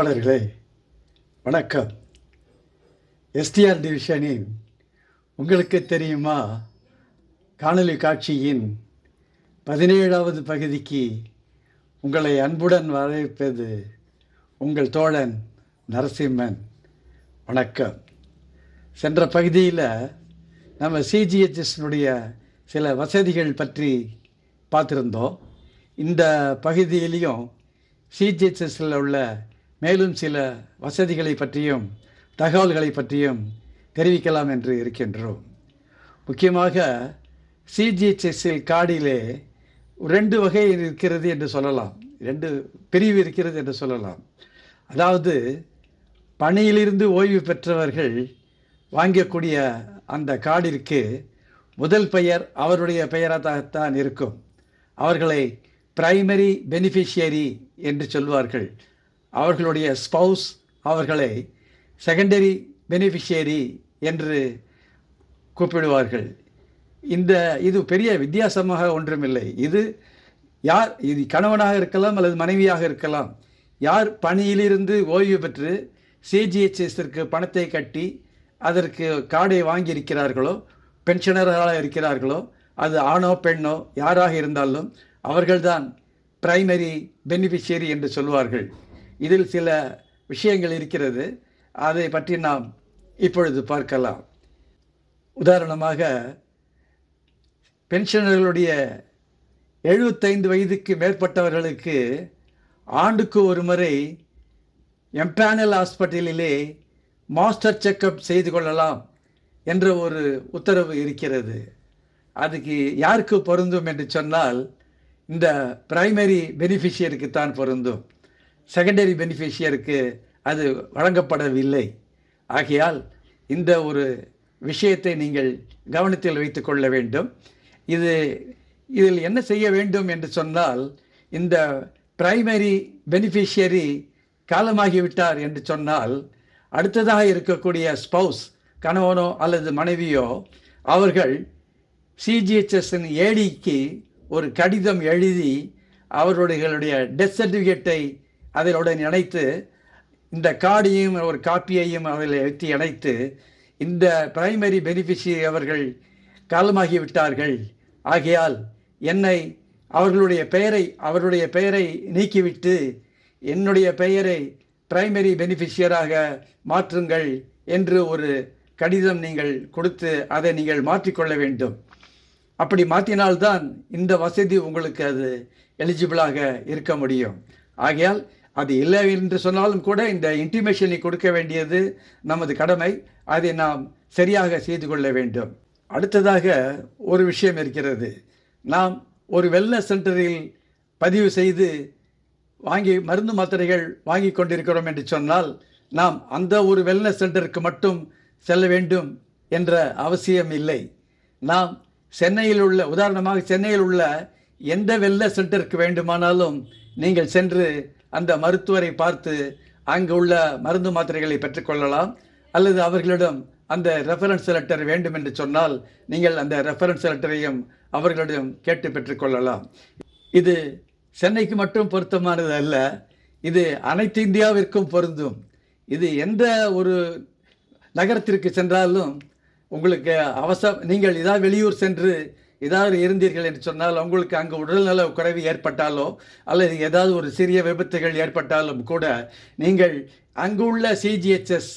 நண்பர்களே வணக்கம். எஸ்டிஆர் டிவிஷனின் உங்களுக்கு தெரியுமா காணொளி காட்சியின் 17வது பகுதிக்கு உங்களை அன்புடன் வரவேற்பது உங்கள் தோழன் நரசிம்மன். வணக்கம். சென்ற பகுதியில் நம்ம சிஜிஹெச்எஸ்னுடைய சில வசதிகள் பற்றி பார்த்துருந்தோம். இந்த பகுதியிலையும் சிஜிஹெச்எஸில் உள்ள மேலும் சில வசதிகளை பற்றியும் தகவல்களை பற்றியும் தெரிவிக்கலாம் என்று இருக்கின்றோம். முக்கியமாக சிஜிஹெச்எஸில் கார்டிலே 2 வகை இருக்கிறது என்று சொல்லலாம், 2 பிரிவு இருக்கிறது என்று சொல்லலாம். அதாவது பணியிலிருந்து ஓய்வு பெற்றவர்கள் வாங்கக்கூடிய அந்த கார்டிற்கு முதல் பெயர் அவருடைய பெயராகத்தான் இருக்கும். அவர்களை பிரைமரி பெனிஃபிஷியரி என்று சொல்வார்கள். அவர்களுடைய ஸ்பௌஸ் அவர்களை செகண்டரி பெனிஃபிஷியரி என்று கூப்பிடுவார்கள். இது பெரிய வித்தியாசமாக ஒன்றுமில்லை. இது கணவனாக இருக்கலாம் அல்லது மனைவியாக இருக்கலாம். யார் பணியிலிருந்து ஓய்வு பெற்று சிஜிஹெச்எஸ்ஸிற்கு பணத்தை கட்டி அதற்கு கார்டை வாங்கியிருக்கிறார்களோ, பென்ஷனராக இருக்கிறார்களோ, அது ஆணோ பெண்ணோ யாராக இருந்தாலும் அவர்கள்தான் பிரைமரி பெனிஃபிஷியரி என்று சொல்வார்கள். இதில் சில விஷயங்கள் இருக்கிறது, அதை பற்றி நாம் இப்பொழுது பார்க்கலாம். உதாரணமாக பென்ஷனர்களுடைய 75 வயதுக்கு மேற்பட்டவர்களுக்கு ஆண்டுக்கு ஒரு முறை எம்பேனல் ஹாஸ்பிட்டலிலே மாஸ்டர் செக்கப் செய்து கொள்ளலாம் என்ற ஒரு உத்தரவு இருக்கிறது. அதுக்கு யாருக்கு பொருந்தும் என்று சொன்னால் இந்த பிரைமரி பெனிஃபிஷியருக்கு தான் பொருந்தும். செகண்டரி பெனிஃபிஷியருக்கு அது வழங்கப்படவில்லை. ஆகையால் இந்த ஒரு விஷயத்தை நீங்கள் கவனத்தில் வைத்து கொள்ள வேண்டும். இதில் என்ன செய்ய வேண்டும் என்று சொன்னால், இந்த பிரைமரி பெனிஃபிஷியரி காலமாகிவிட்டார் என்று சொன்னால் அடுத்ததாக இருக்கக்கூடிய ஸ்பௌஸ் கணவனோ அல்லது மனைவியோ அவர்கள் சிஜிஹெச்எஸ்ஸின் ஏடிக்கு ஒரு கடிதம் எழுதி அவர்களுடைய டெத் சர்டிஃபிகேட்டை அதனுடன் இணைத்து இந்த கார்டையும் ஒரு காப்பியையும் அதில் வைத்து இணைத்து இந்த பிரைமரி பெனிஃபிஷியரி அவர்கள் காலமாகிவிட்டார்கள், ஆகையால் அவர்களுடைய பெயரை நீக்கிவிட்டு என்னுடைய பெயரை பிரைமரி பெனிஃபிஷியராக மாற்றுங்கள் என்று ஒரு கடிதம் நீங்கள் கொடுத்து அதை நீங்கள் மாற்றிக்கொள்ள வேண்டும். அப்படி மாற்றினால்தான் இந்த வசதி உங்களுக்கு அது எலிஜிபிளாக இருக்க முடியும். ஆகையால் அது இல்லை என்று சொன்னாலும் கூட இந்த இன்டிமேஷனை கொடுக்க வேண்டியது நமது கடமை. அதை நாம் சரியாக செய்து கொள்ள வேண்டும். அடுத்ததாக ஒரு விஷயம் இருக்கிறது. நாம் ஒரு வெல்னஸ் சென்டரில் பதிவு செய்து மருந்து மாத்திரைகள் வாங்கி கொண்டிருக்கிறோம் என்று சொன்னால் நாம் அந்த ஒரு வெல்னஸ் சென்டருக்கு மட்டும் செல்ல வேண்டும் என்ற அவசியம் இல்லை. நாம் உதாரணமாக சென்னையில் உள்ள எந்த வெல்னஸ் சென்டருக்கு வேண்டுமானாலும் நீங்கள் சென்று அந்த மருத்துவரை பார்த்து அங்கு உள்ள மருந்து மாத்திரைகளை பெற்றுக்கொள்ளலாம். அல்லது அவர்களிடம் அந்த ரெஃபரன்ஸ் லெட்டர் வேண்டும் என்று சொன்னால் நீங்கள் அந்த ரெஃபரன்ஸ் லெட்டரையும் அவர்களிடம் கேட்டு பெற்றுக்கொள்ளலாம். இது சென்னைக்கு மட்டும் பொருத்தமானது அல்ல, இது அனைத்து இந்தியாவிற்கும் பொருந்தும். இது எந்த ஒரு நகரத்திற்கு சென்றாலும் உங்களுக்கு நீங்கள் ஏதாவது வெளியூர் சென்று ஏதாவது இருந்தீர்கள் என்று சொன்னால் உங்களுக்கு அங்கு உடல்நல குறைவு ஏற்பட்டாலோ அல்லது ஏதாவது ஒரு சிறிய விபத்துகள் ஏற்பட்டாலும் கூட நீங்கள் அங்கு உள்ள சிஜிஹெச்எஸ்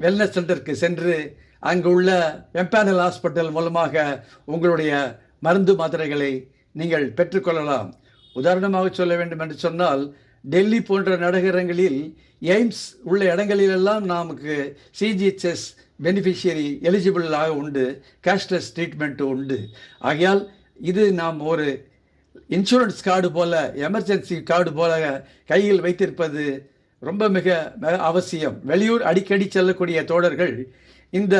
வெல்னஸ் சென்டருக்கு சென்று அங்கு உள்ள எம்பேனல் ஹாஸ்பிட்டல் மூலமாக உங்களுடைய மருந்து மாத்திரைகளை நீங்கள் பெற்றுக்கொள்ளலாம். உதாரணமாக சொல்ல வேண்டும் என்று சொன்னால் டெல்லி போன்ற நகரங்களில் எய்ம்ஸ் உள்ள இடங்களிலெல்லாம் நமக்கு சிஜிஹெச்எஸ் பெனிஃபிஷியரி எலிஜிபிளாக உண்டு, கேஷ்லெஸ் ட்ரீட்மெண்ட்டு உண்டு. ஆகையால் இது நாம் ஒரு இன்சூரன்ஸ் கார்டு போல, எமர்ஜென்சி கார்டு போல கையில் வைத்திருப்பது ரொம்ப மிக அவசியம். வெளியூர் அடிக்கடி செல்லக்கூடிய தோழர்கள் இந்த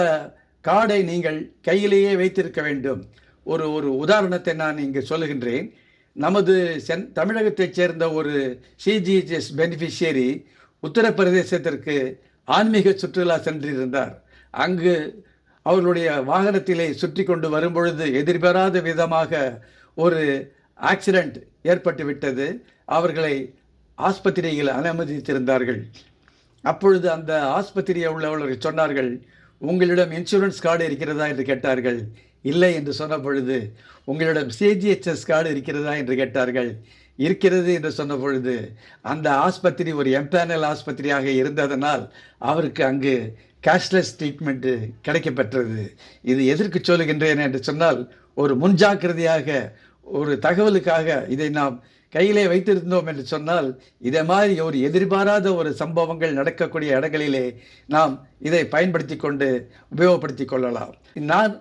கார்டை நீங்கள் கையிலேயே வைத்திருக்க வேண்டும். ஒரு உதாரணத்தை நான் இங்கு சொல்லுகின்றேன். நமது தமிழகத்தைச் சேர்ந்த ஒரு சிஜிஹெச்எஸ் பெனிஃபிஷியரி உத்தரப்பிரதேசத்திற்கு ஆன்மீக சுற்றுலா சென்றிருந்தார். அங்கு அவர்களுடைய வாகனத்திலே சுற்றி கொண்டு வரும்பொழுது எதிர்பாராத விதமாக ஒரு ஆக்சிடெண்ட் ஏற்பட்டு விட்டது. அவர்களை ஆஸ்பத்திரியில் அனுமதித்திருந்தார்கள். அப்பொழுது அந்த ஆஸ்பத்திரியில் உள்ளவர்கள் சொன்னார்கள், உங்களிடம் இன்சூரன்ஸ் கார்டு இருக்கிறதா என்று கேட்டார்கள். இல்லை என்று சொன்ன பொழுது, உங்களிடம் சிஜிஹெச்எஸ் கார்டு இருக்கிறதா என்று கேட்டார்கள். இருக்கிறது என்று சொன்ன பொழுது, அந்த ஆஸ்பத்திரி ஒரு எம்பேனல் ஆஸ்பத்திரியாக இருந்ததனால் அவருக்கு அங்கு கேஷ்லெஸ் ட்ரீட்மெண்ட்டு கிடைக்கப்பெற்றது. இது எதற்கு சொல்லுகின்றேன் என்று சொன்னால், ஒரு முன்ஜாக்கிரதையாக, ஒரு தகவலுக்காக இதை நாம் கையிலே வைத்திருந்தோம் என்று சொன்னால், இதை மாதிரி ஒரு எதிர்பாராத ஒரு சம்பவங்கள் நடக்கக்கூடிய இடங்களிலே நாம் இதை பயன்படுத்தி கொண்டு உபயோகப்படுத்தி கொள்ளலாம். நான்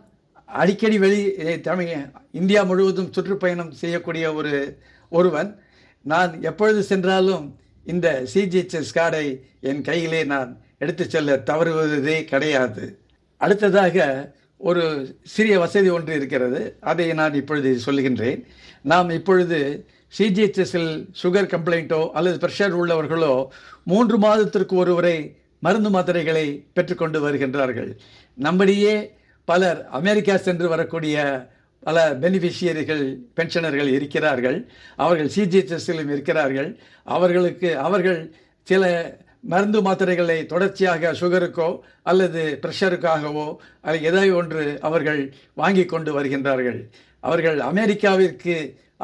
அடிக்கடி இந்தியா முழுவதும் சுற்றுப்பயணம் செய்யக்கூடிய ஒருவன். நான் எப்பொழுது சென்றாலும் இந்த சிஜிஹெச்எஸ் கார்டை என் கையிலே நான் எடுத்து செல்ல தவறுவதே கிடையாது. அடுத்ததாக ஒரு சிறிய வசதி ஒன்று இருக்கிறது, அதை நான் இப்பொழுது சொல்லுகின்றேன். நாம் இப்பொழுது சிஜிஹெச்எஸ்ஸில் சுகர் கம்ப்ளைண்ட்டோ அல்லது ப்ரெஷர் உள்ளவர்களோ 3 மாதத்திற்கு ஒருவரை மருந்து மாத்திரைகளை பெற்றுக்கொண்டு வருகின்றார்கள். நம்மிடையே பலர் அமெரிக்கா சென்று வரக்கூடிய பல பெனிஃபிஷியரிகள், பென்ஷனர்கள் இருக்கிறார்கள். அவர்கள் சிஜிஹெச்எஸ்ஸிலும் இருக்கிறார்கள். அவர்கள் சில மருந்து மாத்திரைகளை தொடர்ச்சியாக சுகருக்கோ அல்லது ப்ரெஷருக்காகவோ அல்லது ஏதாவது ஒன்று அவர்கள் வாங்கி கொண்டு வருகின்றார்கள். அவர்கள் அமெரிக்காவிற்கு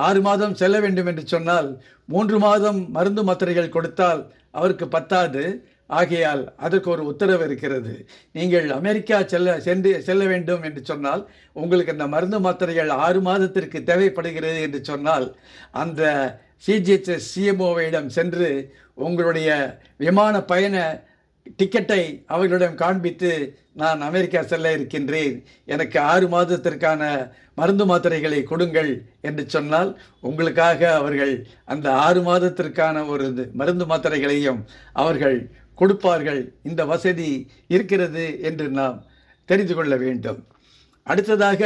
6 மாதம் செல்ல வேண்டும் என்று சொன்னால் 3 மாதம் மருந்து மாத்திரைகள் கொடுத்தால் அவருக்கு பத்தாது. ஆகையால் அதற்கு ஒரு உத்தரவு இருக்கிறது. நீங்கள் அமெரிக்கா செல்ல வேண்டும் என்று சொன்னால், உங்களுக்கு அந்த மருந்து மாத்திரைகள் 6 மாதத்திற்கு தேவைப்படுகிறது என்று சொன்னால், அந்த சிஜிஹெச்எஸ் சிஎம்ஓவிடம் சென்று உங்களுடைய விமான பயண டிக்கெட்டை அவர்களிடம் காண்பித்து, நான் அமெரிக்கா செல்ல இருக்கின்றேன், எனக்கு 6 மாதத்திற்கான மருந்து மாத்திரைகளை கொடுங்கள் என்று சொன்னால், உங்களுக்காக அவர்கள் அந்த 6 மாதத்திற்கான ஒரு மருந்து மாத்திரைகளையும் அவர்கள் கொடுப்பார்கள். இந்த வசதி இருக்கிறது என்று நாம் தெரிந்து கொள்ள வேண்டும். அடுத்ததாக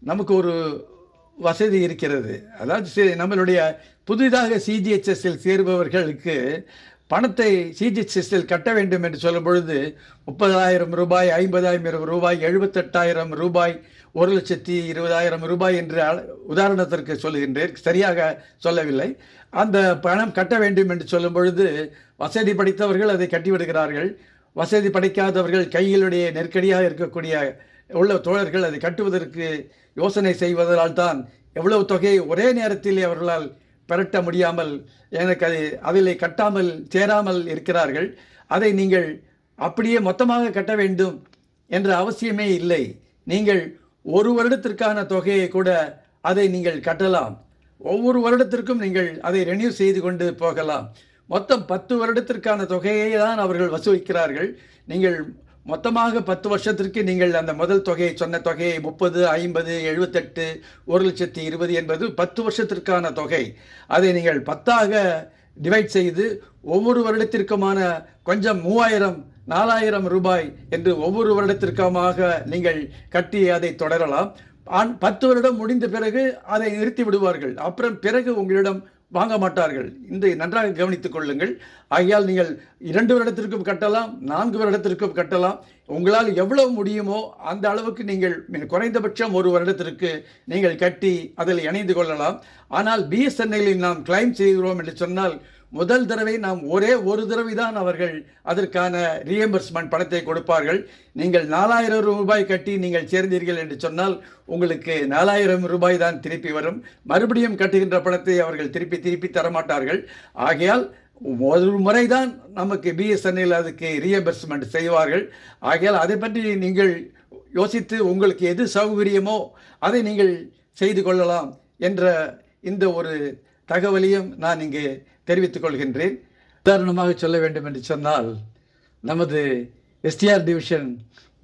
நமக்கு ஒரு வசதி இருக்கிறது. அதாவது நம்மளுடைய புதிதாக சிஜிஹெச்எஸ்ஸில் சேருபவர்களுக்கு பணத்தை சிஜிஹெச்எஸ்ஸில் கட்ட வேண்டும் என்று சொல்லும் பொழுது 30,000 ரூபாய், 50,000 ரூபாய், 78,000 ரூபாய், 1,20,000 ரூபாய் என்று உதாரணத்திற்கு சொல்லுகின்றேன், சரியாக சொல்லவில்லை. அந்த பணம் கட்ட வேண்டும் என்று சொல்லும் பொழுது வசதி படைத்தவர்கள் அதை கட்டிவிடுகிறார்கள். வசதி படைக்காதவர்கள், கையிலுடைய நெருக்கடியாக இருக்கக்கூடிய தோழர்கள் அதை கட்டுவதற்கு யோசனை செய்வதால் தான் எவ்வளவு தொகையை ஒரே நேரத்தில் அவர்களால் பெரட்ட முடியாமல் அதில் கட்டாமல் சேராமல் இருக்கிறார்கள். அதை நீங்கள் அப்படியே மொத்தமாக கட்ட வேண்டும் என்ற அவசியமே இல்லை. நீங்கள் ஒரு வருடத்திற்கான தொகையை கூட அதை நீங்கள் கட்டலாம். ஒவ்வொரு வருடத்திற்கும் நீங்கள் அதை ரெனியூ செய்து கொண்டு போகலாம். மொத்தம் 10 வருடத்திற்கான தொகையை தான் அவர்கள் வசூலிக்கிறார்கள். நீங்கள் மொத்தமாக 10 வருஷத்திற்கு நீங்கள் அந்த முதல் தொகையை சொன்ன தொகையை 30, 50, 78, 1,20,000 என்பது 10 வருஷத்திற்கான தொகை. அதை நீங்கள் 10ஆக டிவைட் செய்து ஒவ்வொரு வருடத்திற்குமான கொஞ்சம் 3,000, 4,000 ரூபாய் என்று ஒவ்வொரு வருடத்திற்குமாக நீங்கள் கட்டி அதை தொடரலாம். 10 வருடம் முடிந்த பிறகு அதை நிறுத்தி விடுவார்கள். அப்புறம் பிறகு உங்களிடம் வாங்க மாட்டார்கள். இந்த நன்றாக கவனித்துக் கொள்ளுங்கள். ஆகையால் நீங்கள் 2 வருடத்திற்கும் கட்டலாம், 4 வருடத்திற்கும் கட்டலாம். உங்களால் எவ்வளவு முடியுமோ அந்த அளவுக்கு நீங்கள் குறைந்தபட்சம் 1 வருடத்திற்கு நீங்கள் கட்டி அதில் இணைந்து கொள்ளலாம். ஆனால் பிஎஸ்என்எல்லில் நாம் கிளைம் செய்கிறோம் என்று சொன்னால், முதல் தடவை நாம் ஒரே ஒரு தடவை தான் அவர்கள் அதற்கான ரீஎம்பர்ஸ்மெண்ட் பணத்தை கொடுப்பார்கள். நீங்கள் 4,000 ரூபாய் கட்டி நீங்கள் சேர்ந்தீர்கள் என்று சொன்னால் உங்களுக்கு 4,000 ரூபாய் தான் திருப்பி வரும். மறுபடியும் கட்டுகின்ற பணத்தை அவர்கள் திருப்பி தரமாட்டார்கள். ஆகையால் ஒரு முறைதான் நமக்கு பிஎஸ்என்எல் அதுக்கு ரீஎம்பர்ஸ்மெண்ட் செய்வார்கள். ஆகையால் அதை பற்றி நீங்கள் யோசித்து உங்களுக்கு எது சௌகரியமோ அதை நீங்கள் செய்து கொள்ளலாம் என்ற இந்த ஒரு தகவலையும் நான் இங்கே தெரிவித்துக் கொள்கின்றேன். உதாரணமாக சொல்ல வேண்டும் என்று சொன்னால், நமது எஸ்டிஆர் டிவிஷன்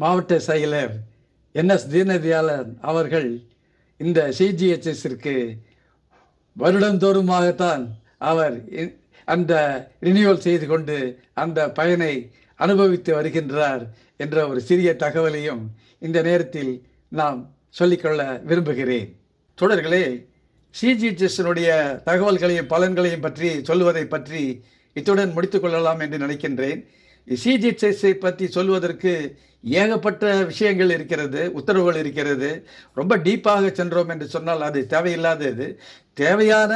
மாவட்ட செயலர் என்எஸ் தீனதயாளன் அவர்கள் இந்த சிஜிஹெச்எஸ்ஸிற்கு வருடந்தோறுமாகத்தான் அவர் அந்த ரினியூவல் செய்து கொண்டு அந்த பயனை அனுபவித்து வருகின்றார் என்ற ஒரு சிறிய தகவலையும் இந்த நேரத்தில் நாம் சொல்லிக்கொள்ள விரும்புகிறேன். தொடர்களே, சிஜிஹெச்எஸ்னுடைய தகவல்களையும் பலன்களையும் பற்றி சொல்வதை பற்றி இத்துடன் முடித்துக் கொள்ளலாம் என்று நினைக்கின்றேன். சிஜிஹெச்எஸ்ஸை பற்றி சொல்வதற்கு ஏகப்பட்ட விஷயங்கள் இருக்கிறது, உத்தரவுகள் இருக்கிறது. ரொம்ப டீப்பாக சென்றோம் என்று சொன்னால் அது தேவையில்லாதது. தேவையான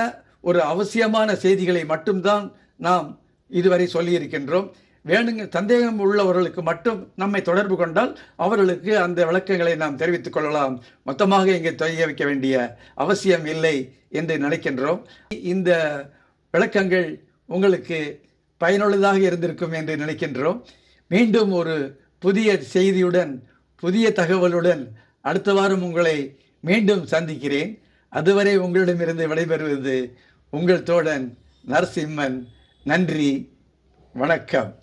ஒரு அவசியமான செய்திகளை மட்டும்தான் நாம் இதுவரை சொல்லியிருக்கின்றோம். சந்தேகம் உள்ளவர்களுக்கு மட்டும் நம்மை தொடர்பு கொண்டால் அவர்களுக்கு அந்த விளக்கங்களை நாம் தெரிவித்துக் கொள்ளலாம். மொத்தமாக இங்கே தெரிய வைக்க வேண்டிய அவசியம் இல்லை என்று நினைக்கின்றோம். இந்த விளக்கங்கள் உங்களுக்கு பயனுள்ளதாக இருந்திருக்கும் என்று நினைக்கின்றோம். மீண்டும் ஒரு புதிய செய்தியுடன், புதிய தகவலுடன் அடுத்த வாரம் உங்களை மீண்டும் சந்திக்கிறேன். அதுவரை உங்களிடமிருந்து விடைபெறுவது உங்கள் தோழன் நரசிம்மன். நன்றி, வணக்கம்.